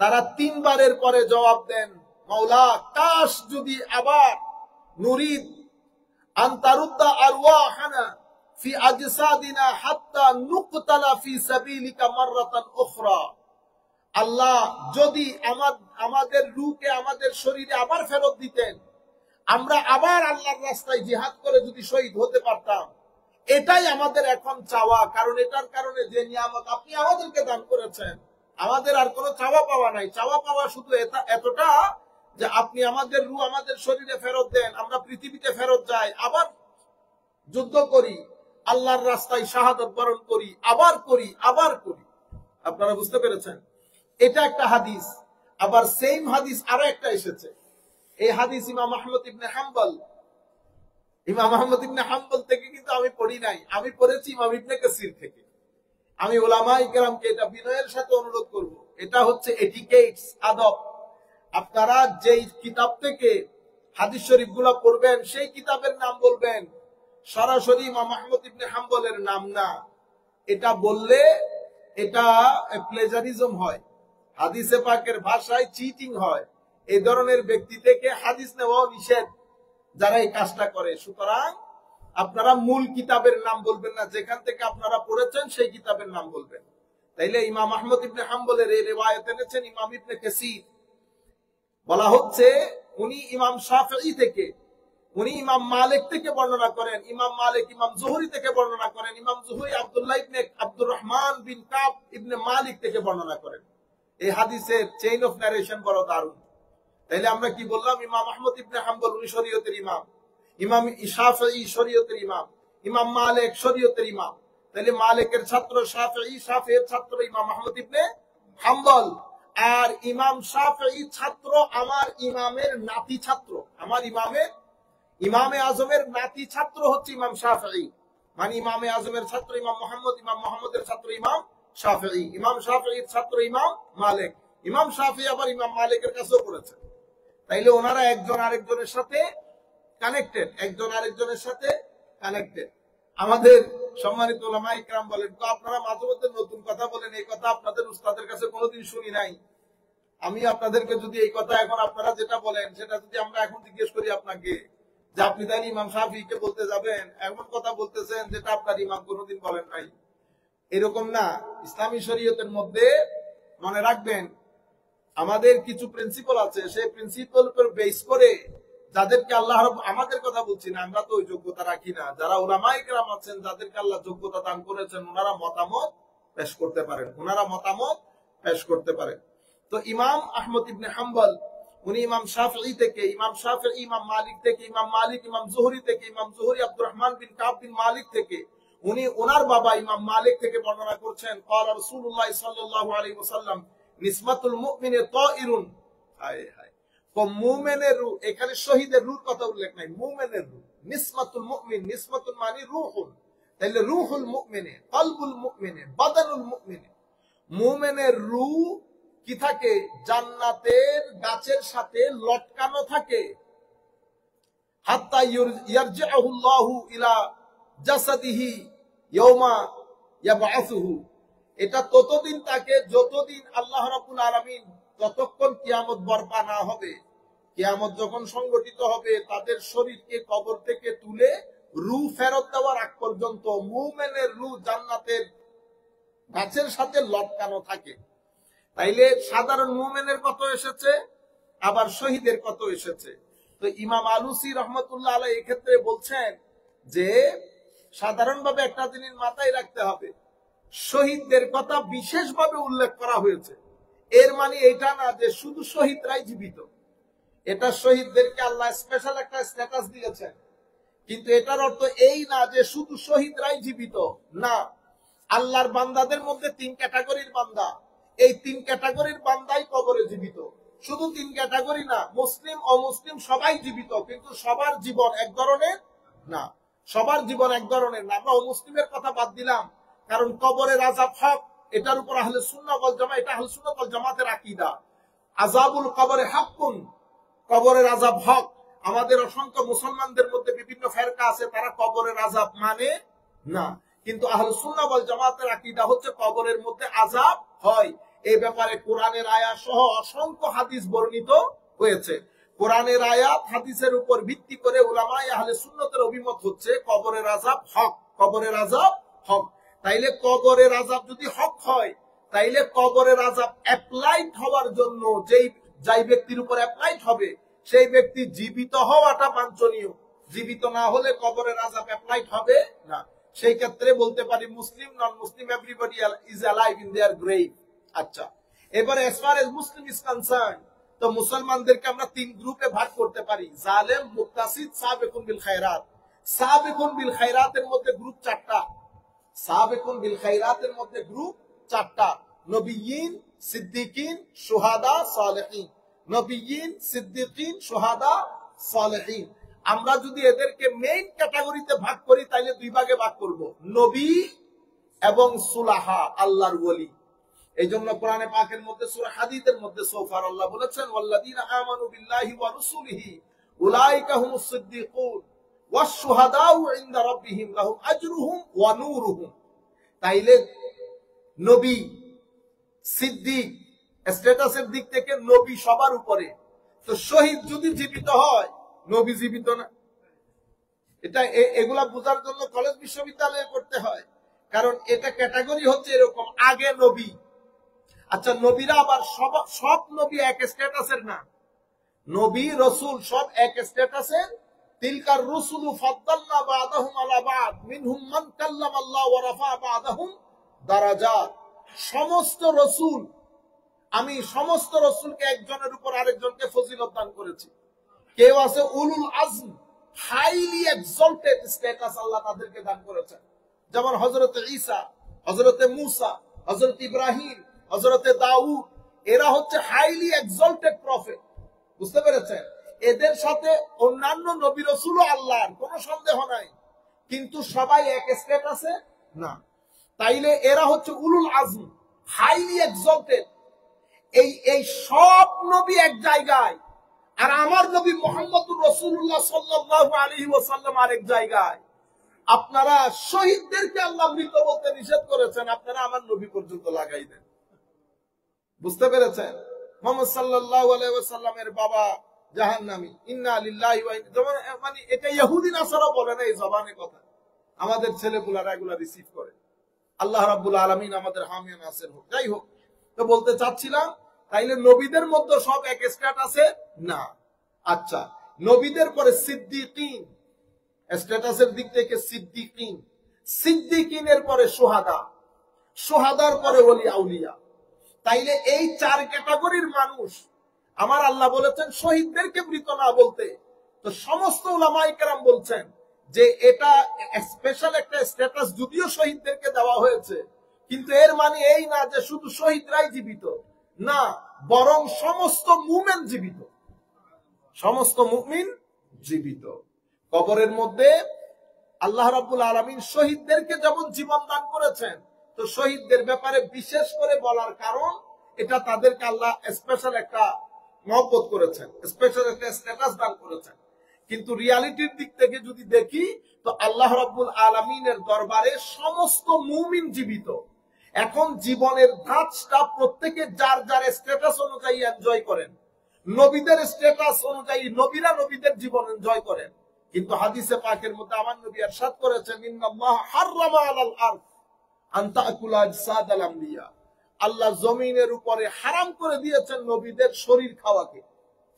তারা তিনবারের পরে জবাব দেন, মাওলা, কাশ যদি আবার নুরিদ আন তারুদ্দা আরওয়াহানা ফি আজসাদিনা হাত্তা নুকতালা ফি সাবিলিকা মাররাতান উখরা, আল্লাহ যদি আমাদের রূহকে আমাদের শরীরে আবার ফেরত দিতেন, আমরা আবার আল্লাহর রাস্তায় জিহাদ করে যদি শহীদ হতে পারতাম, এটাই আমাদের এখন চাওয়া। কারণ এটার কারণে যে নিয়ামত আপনি আমাদেরকে দান করেছেন, আমাদের আর কোনো চাওয়া পাওয়া নাই। চাওয়া পাওয়া শুধু এতটা যে আপনি আমাদের রূহ আমাদের শরীরে ফেরত দেন, আমরা পৃথিবীতে ফেরত যাই, আবার যুদ্ধ করি, আল্লাহর রাস্তায় শাহাদাত বরণ করি, আবার করি, আবার করি। আপনারা বুঝতে পেরেছেন? এটা একটা হাদিস। আবার সেম হাদিস আরো একটা এসেছে। এই হাদিস ইমাম আহমদ ইবনে হাম্বল থেকে কিন্তু আমি পড়ি নাই, আমি পড়েছি ইমাম ইবনে কাসির থেকে। আমি উলামায়ে কেরামকে এটা বিনয়ের সাথে অনুরোধ করব, এটা হচ্ছে এটিকেটস, আদব। আপনারা যেই কিতাব থেকে হাদিস শরীফ গুলা পড়বেন সেই কিতাবের নাম বলবেন, সরাসরি ইমাম আহমদ ইবনে হাম্বলের নাম না। এটা বললে এটা প্লেজারিজম হয়, হাদিসে পাকের ভাষায় চিটিং হয়। এই ধরনের ব্যক্তি থেকে হাদিস নেওয়াও নিষেধ যারা এই কাজটা করে। সুতরাং আপনারা মূল কিতাবের নাম বলবেন না, যেখান থেকে আপনারা পড়েছেন সেই কিতাবের নাম বলবেন। তাইলে ইমাম আহমদ ইবনে হাম্বলের এই রিওয়ায়াত এনেছেন ইমাম ইবনে কাসির। বলা হচ্ছে উনি ইমাম শাফিঈ থেকে, উনি ইমাম মালিক থেকে বর্ণনা করেন, ইমাম মালিক ইমাম জুহরি থেকে বর্ণনা করেন, ইমাম জুহরি আব্দুল্লাহ ইবনে আব্দুর রহমান বিন কাব ইবনে মালিক থেকে বর্ণনা করেন। এই হাদিসের চেইন অফ ন্যারেশন বড় দারুণ। তাইলে আমরা কি বললাম? ইমাম আহমদ ইবনে হাম্বল উনি শরীয়তের ইমাম, ইমাম শাফিঈ শরীয়তের ইমাম, ইমাম মালিক শরীয়তের ইমাম। তাইলে মালিকের ছাত্র শাফিঈ, শাফিঈর ছাত্র ইমাম আহমদ ইবনে হাম্বল। আর ইমাম শাফিঈ ছাত্র আমার ইমামের নাতি ছাত্র, আমার ইমামে আজমের নাতি ছাত্র হচ্ছে ইমাম শাফিঈ। মানে ইমামে আজমের ছাত্র ইমাম মুহাম্মদ, ইমাম মুহাম্মদের ছাত্র ইমাম শাফিঈ, ইমাম শাফিঈর ছাত্র ইমাম মালিক, ইমাম শাফিঈ আবার ইমাম মালিকের কাছেও পড়েছেন। তাইলে ওনারা একজন আরেকজনের সাথে কানেক্টেড, একজন আরেকজনের সাথে কানেক্টেড। আমাদের সম্মানিত উলামায়ে ইকরাম বলেন, তো আপনারা মাঝে মধ্যে নতুন কথা বলেন, এই কথা আপনাদের উস্তাদের কাছে কোনোদিন শুনি নাই। আমি আপনাদেরকে যদি এই কথা এখন আপনারা যেটা বলেন সেটা যদি আমরা এখন জিজ্ঞেস করি আপনাকে যে আপনি তাই ইমাম শাফিঈকে বলতে যাবেন, এমন কথা বলতেছেন যেটা আপনার ইমাম কোনোদিন বলেন নাই। এরকম না। ইসলামী শরীয়তের মধ্যে মনে রাখবেন আমাদের কিছু প্রিন্সিপাল আছে, সেই প্রিন্সিপাল উপর বেস করে যাদেরকে আল্লাহ, আমাদের কথা বলছি না, আমরা তো ওই যোগ্যতা রাখি না, যারা উলামায়ে কেরাম আছেন যাদেরকে আল্লাহ যোগ্যতা দান করেছেন, ওনারা মতামত পেশ করতে পারেন, ওনারা মতামত পেশ করতে পারেন। তো ইমাম আহমদ ইবনে হাম্বল উনি ইমাম শাফিঈ থেকে, ইমাম শাফিঈ ইমাম মালিক থেকে, ইমাম মালিক ইমাম জুহরি থেকে, ইমাম জুহরি আব্দুর রহমান বিন কাব বিন মালিক থেকে, উনি ওনার বাবা ইমাম মালিক থেকে বর্ণনা করছেন, قال রাসূলুল্লাহ সাল্লাল্লাহু আলাইহি ওয়াসাল্লাম নিসমাতুল মুমিনে তায়িরুন। হায় হায়, তো মুমিনের রূহ, এখানে শহীদের রূহর কথা উল্লেখ নাই, মুমিনের রূহ। নিসমাতুল মুমিন, নিসমাতুল মানে রূহুল, তাহলে রূহুল মুমিনে, কলবুল মুমিনে, বাদানুল মুমিনে। মুমিনের রূহ কি থাকে? জান্নাতের গাছের সাথে লটকানো থাকে। হাত্তা ইয়ারজিউল্লাহু ইলা জাসাদিহি ইয়াউমা ইয়াবআসুহু। এটা ততদিন তাকে যতদিন আল্লাহ রাব্বুল আলামিন, ততক্ষণ কিয়ামত বর্পা না হবে, কিয়ামত যখন সংগঠিত হবে তাদের শরীরকে কবর থেকে তুলে রূহ ফেরত দেওয়ার আগ পর্যন্ত মুমিনের রূহ জান্নাতের গাছের সাথে লটকানো থাকে। তাইলে সাধারণ মুমিনের কত এসেছে, আবার শহীদের কত এসেছে। তো ইমাম আলুসি রহমতুল্লাহ আলাইহি এই ক্ষেত্রে বলছেন যে সাধারণভাবে একটা জিনিস মাথায় রাখতে হবে, শহীদদের কথা বিশেষভাবে উল্লেখ করা হয়েছে। এর মানে এটা না যে শুধু শহীদরাই জীবিত, এটা শহীদদেরকে আল্লাহ স্পেশাল একটা স্ট্যাটাস দিয়েছেন, কিন্তু এটার অর্থ এই না যে শুধু শহীদরাই জীবিত। না, আল্লাহর বান্দাদের মধ্যে তিন ক্যাটাগরির বান্দা, এই তিন ক্যাটাগরির বান্দাই কবরে জীবিত। শুধু তিন ক্যাটাগরি না, মুসলিম অমুসলিম সবাই জীবিত, কিন্তু সবার জীবন এক ধরনের না, সবার জীবন এক ধরনের না। আমরা অমুসলিমের কথা বাদ দিলাম, কারণ কবরের আযাব হক, এটার উপর আহলে সুন্নাহ ওয়াল জামাত, এটা আহলে সুন্নাহ ওয়াল জামাতের আকীদা। আযাবুল কবরে হাক্কুন, কবরের আযাব হক। আমাদের অসংখ্য মুসলমানদের মধ্যে বিভিন্ন ফেরকা আছে, তারা কবরের আযাব মানে না, কিন্তু আহলে সুন্নাহ ওয়াল জামাতের আকীদা হচ্ছে কবরের মধ্যে আযাব হয়। এই ব্যাপারে কোরআনের আয়াত সহ অসংখ্য হাদিস বর্ণিত হয়েছে। কোরআনের আয়াত হাদিসের উপর ভিত্তি করে উলামায়ে আহলে সুন্নাতের অভিমত হচ্ছে কবরের আযাব হক, কবরের আযাব হক। তাইলে কবরের আযাব যদি হক হয়, তাইলে কবরের আযাব অ্যাপ্লাইড হওয়ার জন্য যাই ব্যক্তির উপর অ্যাপ্লাইড হবে সেই ব্যক্তি জীবিত হওয়াটা বাঞ্ছনীয়। জীবিত না হলে কবরের আযাব অ্যাপ্লাইড হবে না। সেই ক্ষেত্রে বলতে পারি Muslim, non Muslim, everybody is alive in their grave. আচ্ছা, এবারে as far as Muslim is concerned, তো মুসলমানদেরকে আমরা তিন গ্রুপে ভাগ করতে পারি, জালেম, মুক্তাসিদ, সাবিকুন বিল খায়রাত। সাবিকুন বিল খায়রাতের মধ্যে গ্রুপ চারটা। সাবিকুন বিল খায়রাতের মধ্যে গ্রুপ চারটা, নবিয়্যিন, সিদ্দিকিন, শুহাদা, সালেহিন। নবিয়্যিন, সিদ্দিকিন, শুহাদা, সালেহিন। আমরা যদি এদেরকে মেইন ক্যাটাগরিতে ভাগ করি তাইলে দুই ভাগে ভাগ করব, নবী এবং সুলাহা, আল্লাহর ওলি। এই জন্য কোরআনে পাকের মধ্যে সূরা হাদীদের মধ্যে সোফার আল্লাহ বলেছেন, ওয়াল্লাযীনা আমানু বিল্লাহি ওয়া রাসূলিহি উলাইকা হুমুস সিদ্দিকুন ওয়াশ শুহাদাউ ইনদা রাব্বিহিম লাহুম আজরুহুম ওয়া নূরুহুম। তাইলে নবী, সিদ্দিক স্ট্যাটাসের দিক থেকে নবী সবার উপরে। তো শহীদ যদি জীবিত হয়, নবী জীবিত না। এটা এগুলা বোঝার জন্য কলেজ বিশ্ববিদ্যালয়ে করতে হয়, কারণ এটা ক্যাটাগরি হচ্ছে এরকম, আগে নবী। আচ্ছা, নবীরা আবার সব নবী এক স্ট্যাটাসের না। নবী রাসূল সব এক স্ট্যাটাসের। তিলকার রুসুলু ফাদ্দালনা বা'দাহুম আলা বা'দ মিনহুম মান কাল্লামাল্লাহু ওয়া রাফা বা'দাহুম দারাজাত। সমস্ত রাসূল, আমি সমস্ত রাসূলকে একজনের উপর আরেকজনকে ফজিলত দান করেছি। কেউ আছে উলুল আজম, হাইলি এক্সalted স্ট্যাটাস আল্লাহ তাদেরকে দান করেছেন, যেমন হযরত ঈসা, হযরত মূসা, হযরত ইব্রাহিম, হযরত দাউদ। এরা হচ্ছে হাইলি এক্সalted প্রফেট। বুঝতে পেরেছেন? এদের সাথে অন্যান্য নবী রাসূলও আল্লাহর, কোনো সন্দেহ নাই, কিন্তু সবাই এক স্ট্যাটাসে না। তাইলে এরা হচ্ছে উলুল আজম, হাইলি এক্সalted। এই সব নবী এক জায়গায়, আর আমার নবী মুহাম্মদুর রাসূলুল্লাহ সাল্লাল্লাহু আলাইহি ওয়াসাল্লাম আরেক জায়গায়। আপনারা শহীদদেরকে আল্লাহ মৃত বলতে নিষেধ করেছেন, আপনারা আমার নবী পর্যন্ত লাগাই দেন। বুঝতে পেরেছেন? মুহাম্মদ সাল্লাল্লাহু আলাইহি ওয়াসাল্লামের বাবা জাহান্নামী, ইন্না লিল্লাহি ওয়া ইন্না, মানে এটা ইহুদি নাসারা বলে না, এই জবানে কথা আমাদের ছেলেপুলারা এগুলা রিসিভ করে। আল্লাহ রাব্বুল আলামিন আমাদের হামিয়া নাসির হোক। যাই হোক, তো বলতে চাচ্ছিলাম, তাইলে নবীদের মধ্যে সব এক স্ট্যাটাসে না। আচ্ছা, নবীদের পরে সিদ্দিকিন, স্ট্যাটাসের দিক থেকে সিদ্দিকিন, সিদ্দিকিনের পরে শুহাদা, শুহাদার পরে ওলি আউলিয়া। তাইলে এই চার ক্যাটাগরির মানুষ আমার আল্লাহ বলেছেন শহীদদেরকে মৃত না বলতে। তো সমস্ত উলামায়ে কেরাম বলছেন যে এটা স্পেশাল একটা স্ট্যাটাস, যদিও শহীদদেরকে দেওয়া হয়েছে, কিন্তু এর মানে এই না যে শুধু শহীদরাই জীবিত না, বরং সমস্ত মুমিন জীবিত। সমস্ত মুমিন জীবিত। কবরের মধ্যে আল্লাহ রাব্বুল আলামিন শহীদদেরকে যেমন জীবন দান করেছেন, তো শহীদদের ব্যাপারে বিশেষ করে বলার কারণ এটা তাদেরকে আল্লাহ স্পেশাল একটা মহব্বত করেছেন, স্পেশাল একটা স্ট্যাটাস দান করেছেন। কিন্তু রিয়ালিটির দিক থেকে যদি দেখি, তো আল্লাহ রাব্বুল আলামিনের দরবারে সমস্ত মুমিন জীবিত। এখন জীবনের ধাঁচটা প্রত্যেকে যার যার স্ট্যাটাস অনুযায়ী এনজয় করেন। নবীদের স্ট্যাটাস অনুযায়ী নবীরা নবীদের জীবন এনজয় করেন, কিন্তু হাদিসে পাকের মধ্যে আমার নবী ইরশাদ করেছেন, ইন্নাল্লাহ হাররামা আলাল আরদ আন তাকুলা আজসাদাল আমবিয়া। আল্লাহ জমিনের উপরে হারাম করে দিয়েছেন নবীদের শরীর খাওয়াকে,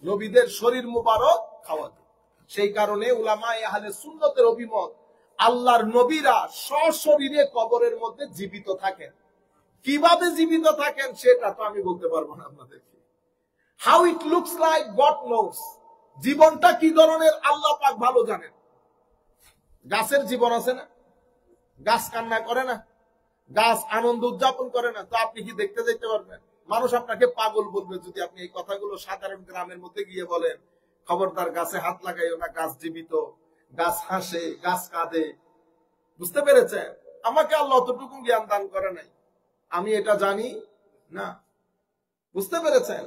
নবীদের শরীর মুবারক খাওয়াকে। সেই কারণে উলামায়ে আহলে সুন্নতের অভিমত, আল্লাহর নবীরা সশরীরে কবরের মধ্যে জীবিত থাকেন। কিভাবে জীবিত থাকেন সেটা তো আমি বলতে পারবো না আপনাদেরকে। How it looks like God knows. জীবনটা কি ধরনের আল্লাহ পাক ভালো জানেন। গাছের জীবন আছে না, গাছ কান্না করে না, গাছ আনন্দ উদযাপন করে না, তো আপনি কি দেখতে যেতে পারবেন? মানুষ আপনাকে পাগল বলবে যদি আপনি এই কথাগুলো সাধারণ গ্রামের মধ্যে গিয়ে বলেন, খবরদার গাছে হাত লাগাইও না, গাছ জীবিত, গাছ হাসে, গাছ কাঁদে। বুঝতে পেরেছেন? আমাকে আল্লাহ অতটুকু জ্ঞান দান করে নাই, আমি এটা জানি না। বুঝতে পেরেছেন?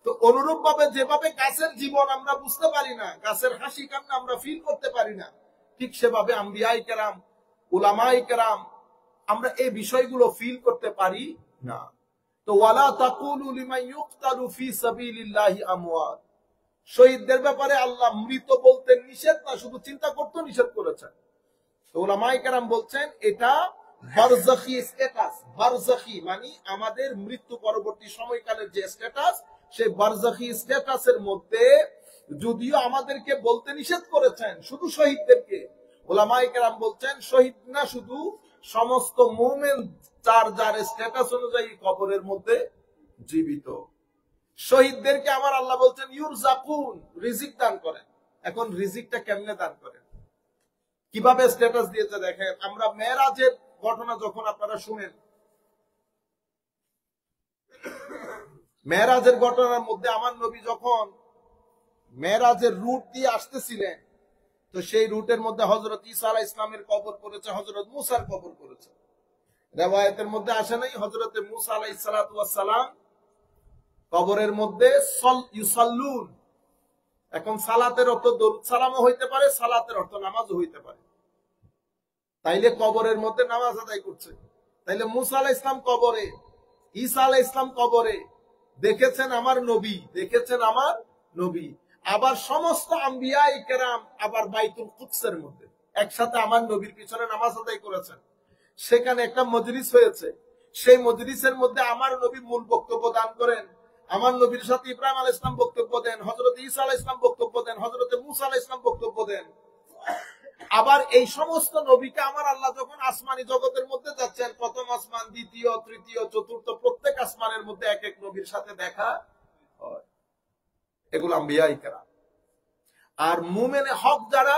তো অনুরূপ ভাবে যেভাবে গাছের জীবন আমরা বুঝতে পারি না, গাছের হাসি কান্না আমরা ফিল করতে পারি না, ঠিক সেভাবে আম্বিয়ায়ে কেরাম, উলামায়ে কেরাম আমরা এই বিষয়গুলো ফিল করতে পারি না। তো ওয়ালা তাকুলু লিমান ইউকতালু ফি সাবিলিল্লাহি আমওয়াত। শহীদদের ব্যাপারে আল্লাহ মৃত বলতে নিষেধ না, শুধু চিন্তা করতে নিষেধ করেছেন। তো উলামায়ে কেরাম বলছেন এটা বারজাখী স্ট্যাটাস, বারজাখী মানে আমাদের মৃত্যু পরবর্তী সময়কালের যে স্ট্যাটাস, সেই বারজাখী স্ট্যাটাসের মধ্যে যদিও আমাদেরকে বলতে নিষেধ করেছেন শুধু শহীদদেরকে, ওলামায়ে কেরাম বলছেন শহীদ না শুধু সমস্ত মুমিন যার যার স্ট্যাটাস অনুযায়ী কবরের মধ্যে জীবিত। শহীদদেরকে আমার আল্লাহ বলছেন ইউরজাকুন, রিজিক দান করেন। এখন রিজিকটা কেমনে দান করেন, কিভাবে স্ট্যাটাস দিয়েছে দেখেন। আমরা মেরাজের ঘটনা যখন আপনারা শুনেন, মেরাজের ঘটনার মধ্যে আমার নবী যখন মেরাজের রুট দিয়ে আসতেছিলেন, তো সেই রুটের মধ্যে হযরত ঈসা আলাইহিস সালামের কবর পড়েছে, হযরত মুসার কবর পড়েছে। রিওয়ায়াতের মধ্যে আসে নাই হযরত মুসা আলাইহিস সালাতু ওয়াস সালাম কবরের মধ্যে ইউসাল্লুন। এখন সালাতের অর্থ দরুদ সালামও হইতে পারে, সালাতের অর্থ নামাজও হইতে পারে। তাইলে কবরের মধ্যে নামাজ আদায় করছে। তাইলে মুসা আলাইহিস সালাম কবরে, ঈসা আলাইহিস সালাম কবরে, দেখেছেন আমার নবী, দেখেছেন আমার নবী। আবার সমস্ত আম্বিয়া ইকরাম আবার বাইতুল কুদসের মধ্যে একসাথে আমার নবীর পিছনে নামাজ আদায় করেছেন। সেখানে একটা মজলিস হয়েছে, সেই মজলিসের মধ্যে আমার নবী মূল বক্তব্য দান করেন। আমার নবীর সাথে ইব্রাহিম আলাইহিস সালাম বক্তব্য দেন, হযরত ঈসা আলাইহিস সালাম বক্তব্য দেন, হযরত মুসা আলাইহিস সালাম বক্তব্য দেন। আবার এই সমস্ত নবীকে আমার আল্লাহ যখন আসমানি জগতের মধ্যে যাচ্ছেন, প্রথম আসমান, দ্বিতীয়, তৃতীয়, চতুর্থ, প্রত্যেক আসমানের মধ্যে এক এক নবীর সাথে দেখা হয়। এগুলো আম্বিয়া ইকরাম। আর মুমিনে হক যারা,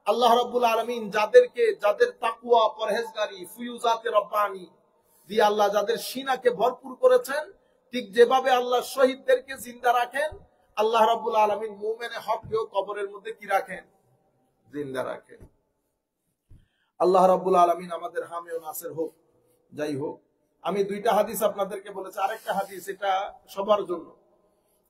আল্লাহ রাব্বুল আলামিন যাদেরকে, যাদের তাকওয়া, পরহেজগারি, ফুয়ুজাতে রব্বানি দিয়ে আল্লাহ যাদের সিনাকে ভরপুর করেছেন, ঠিক যেভাবে আল্লাহ শহীদদেরকে জিন্দা রাখেন, আল্লাহ রাব্বুল আলামিন মুমিনে হককেও কবরের মধ্যে কি রাখেন, জিন্দা রাখেন। আল্লাহ রাব্বুল আলামিন আমাদের হামে ও নাসির হোক। যাই হোক, আমি দুইটা হাদিস আপনাদেরকে বলেছি, আরেকটা হাদিস এটা সবার জন্য।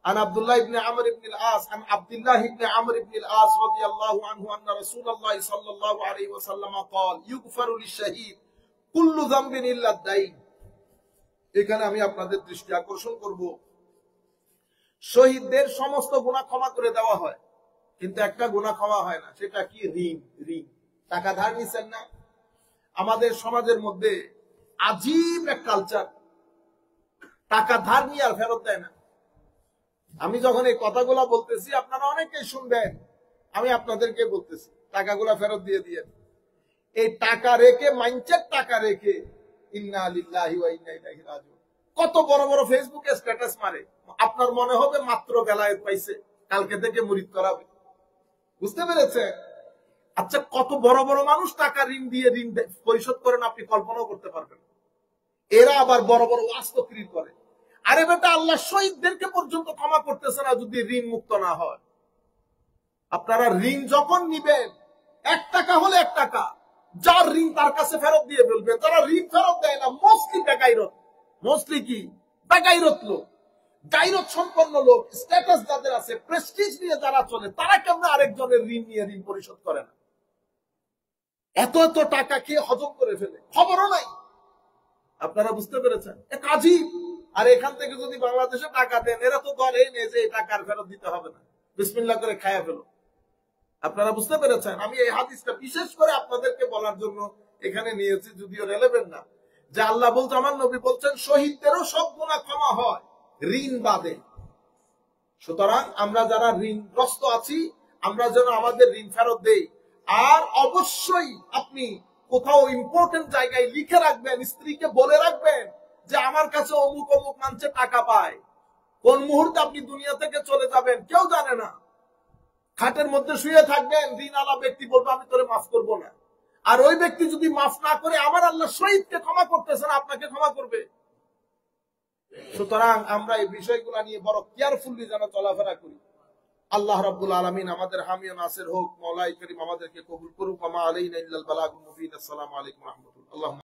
عن عبد الله بن عمرو بن العاص عن عبد الله بن عمرو بن العاص رضي الله عنه أن رسول الله صلى الله عليه وسلم قال يغفر للشهيد كل ذنب إلا الدين। এখানে আমি আপনাদের দৃষ্টি আকর্ষণ করব, শহীদদের সমস্ত গুনাহ ক্ষমা করে দেওয়া হয়, কিন্তু একটা গুনাহ ক্ষমা হয় না, সেটা কি? ঋণ। ঋণ, টাকা ধার নিছেন না। আমাদের সমাজের মধ্যে আজীব এক কালচার, টাকা ধার নিয়ে আর ফেরত দেয় না। আমি যখন এই কথাগুলো বলতেছি আপনারা অনেকেই শুনবেন, আমি আপনাদেরকে বলতেছি টাকাগুলা ফেরত দিয়ে দিয়ে। এই টাকা রেখে, মাইন্ডসেট টাকা রেখে, ইন্না লিল্লাহি ওয়া ইন্না ইলাইহি রাজিউন, কত বড় বড় ফেসবুকে স্ট্যাটাস মারে। আপনার মনে হবে মাত্র বেলায়েত পাইছে, কালকে থেকে মুরিদ করাবে। বুঝতে পেরেছে? আচ্ছা, কত বড় বড় মানুষ টাকা ঋণ দিয়ে ঋণ পরিশোধ করেন আপনি কল্পনাও করতে পারবেন। এরা আবার বড় বড় ওয়াজ তকরীর করে। আরে বেটা, আল্লাহ শহীদদেরকে পর্যন্ত ক্ষমা করতেছে না যদি ঋণ মুক্ত না হয়। আপনারা ঋণ যখন নিবেন, 1 টাকা হলে 1 টাকা, যার ঋণ তার কাছে ফেরত দিয়ে ফেলবেন। যারা ঋণ ফেরত দেয় না, মোস্টলি বেগাইরত। মোস্টলি কি? বেগাইরত লোক, গাইরত সম্পন্ন লোক, স্ট্যাটাস যাদের আছে, প্রেস্টিজ নিয়ে যারা চলে, তারা কেমন আরেকজনের ঋণ নিয়ে ঋণ পরিশোধ করে না? এত এত টাকা খেয়ে হজম করে ফেলে, খবরও নাই। আপনারা বুঝতে পেরেছেন? এক আজীব। আর এখান থেকে যদি বাংলাদেশে টাকা দেন, এরা তো ধরেই নেই যে এই টাকার ফেরত দিতে হবে না, বিসমিল্লাহ করে খায়া ফেলো। আপনারা বুঝতে পেরেছেন? আমি এই হাদিসটা বিশেষ করে আপনাদেরকে বলার জন্য এখানে নিয়েছি, যদিও রেলেভেন্ট না, যে আল্লাহ বলতে, আমার নবী বলছেন শহীদদেরও সব গুনাহ ক্ষমা হয়, ঋণ বাদে। সুতরাং আমরা যারা ঋণগ্রস্ত আছি, আমরা যেন আমাদের ঋণ ফেরত দেই। আর অবশ্যই আপনি কোথাও ইম্পর্টেন্ট জায়গায় লিখে রাখবেন, স্ত্রীকে বলে রাখবেন যে আমার কাছে অমুক অমুক মানুষে টাকা পায়। কোন মুহূর্তে আপনি দুনিয়া থেকে চলে যাবেন কেউ জানে না। খাটের মধ্যে শুয়ে থাকবেন, ঋণ আলা ব্যক্তি বলবে আমি তোরে মাফ করবো না। আর ওই ব্যক্তি যদি মাফ না করে, আমার আল্লাহ শহীদকে ক্ষমা করতেছেন, আপনাকে ক্ষমা করবে। সুতরাং আমরা এই বিষয়গুলো নিয়ে বড় কেয়ারফুলি যেন চলাফেরা করি। আল্লাহ রাব্বুল আলামিন আমাদের হামি ও নাসির হোক। মাওলাই করিম আমাদেরকে কবুল করুক। ওয়া মা আলাইনা ইল্লাল বালাগুল মুবিন। আসসালামু আলাইকুম ওয়া রাহমাতুল্লাহ।